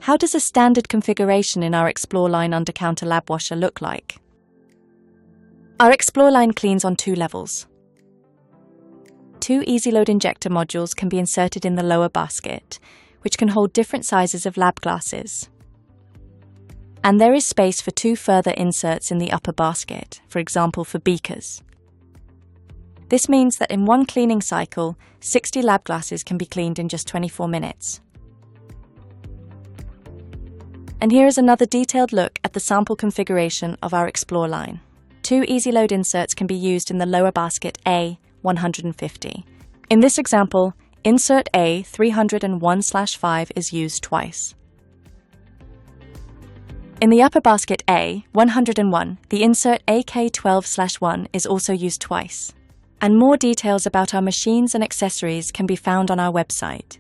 How does a standard configuration in our ExploreLine under-counter lab washer look like? Our ExploreLine cleans on 2 levels. 2 EasyLoad injector modules can be inserted in the lower basket, which can hold different sizes of lab glasses. And there is space for 2 further inserts in the upper basket, for example for beakers. This means that in one cleaning cycle, 60 lab glasses can be cleaned in just 24 minutes. And here is another detailed look at the sample configuration of our ExploreLine. 2 EasyLoad inserts can be used in the lower basket A 150. In this example, insert A 301/5 is used twice. In the upper basket A 101, the insert AK12/1 is also used twice. And more details about our machines and accessories can be found on our website,